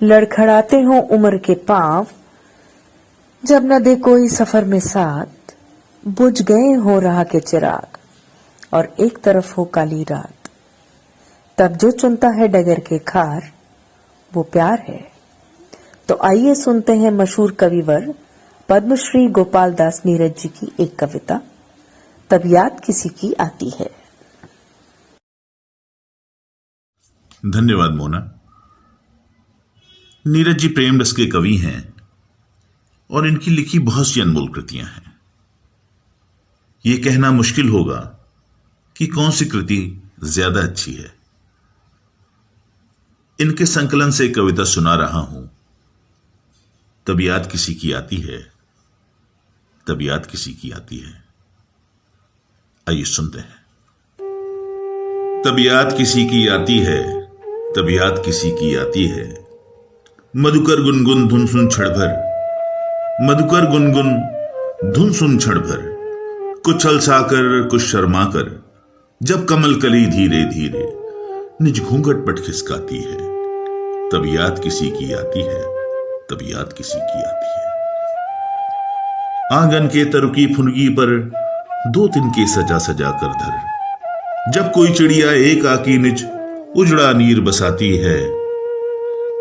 लड़खड़ाते हों उम्र के पांव, जब न दे कोई सफर में साथ, बुझ गए हो राह के चिराग और एक तरफ हो काली रात। तब जो चुनता है डगर के खार, वो प्यार है। तो आइए सुनते हैं मशहूर कविवर पद्मश्री गोपाल दास नीरज जी की एक कविता, तब याद किसी की आती है। धन्यवाद मोना। नीरज जी प्रेम रस के कवि हैं और इनकी लिखी बहुत सी अनमोल कृतियां हैं। यह कहना मुश्किल होगा कि कौन सी कृति ज्यादा अच्छी है। इनके संकलन से कविता सुना रहा हूं, तब याद किसी की आती है, तब याद किसी की आती है। आइए सुनते हैं। तब याद किसी की आती है, तब याद किसी की आती है। मधुकर गुनगुन धुन सुन क्षण भर, मधुकर गुनगुन धुन सुन क्षण भर। कुछ अलसाकर कुछ शर्मा कर, जब कमल कली धीरे धीरे निज घूंघट पट खिसकाती है। तब याद किसी की आती है, तब याद किसी की आती है। आंगन के तरुकी फुनगी पर दो तिनके सजा सजा कर धर, जब कोई चिड़िया एक आकी निज उजड़ा नीर बसाती है।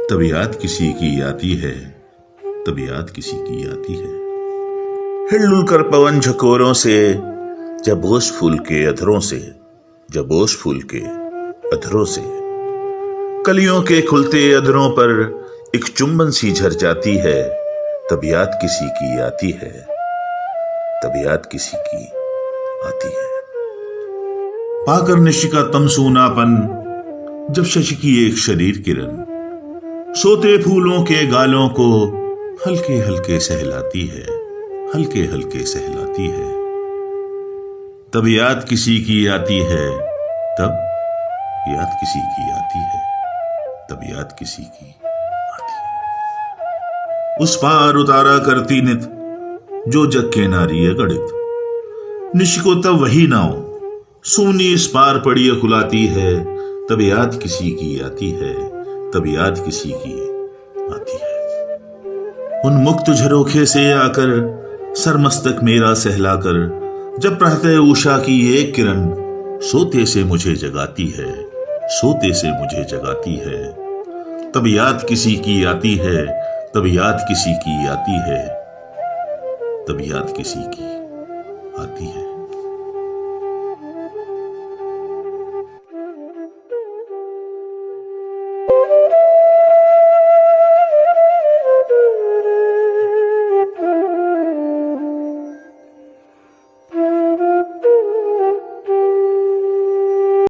तब याद किसी की आती है, तब याद किसी की आती है। हिलुल कर पवन झकोरों से, जब ओस फूल के अधरों से, जब ओस फूल के अधरों से कलियों के खुलते अधरों पर एक चुंबन सी झर जाती है। तब याद किसी की आती है, तब याद किसी की आती है। पाकर निशिका तम सूनापन, जब शशि की एक शरीर किरण सोते फूलों के गालों को हल्के हल्के सहलाती है, हल्के हल्के सहलाती है। तब याद किसी की आती है, तब याद किसी की आती है, तब याद किसी की आती है। उस पार उतारा करती नित, जो जग के नारी अगणित। निशिको तब वही नाव सोनी इस पार पड़ी खुलाती है। तब याद किसी की आती है, तब याद किसी की आती है। उन मुक्त झरोखे से आकर सरमस्तक मेरा सहलाकर, जब प्रहते उषा की एक किरण सोते से मुझे जगाती है, सोते से मुझे जगाती है। तब याद किसी की आती है, तब याद किसी की आती है, तब याद किसी की आती है।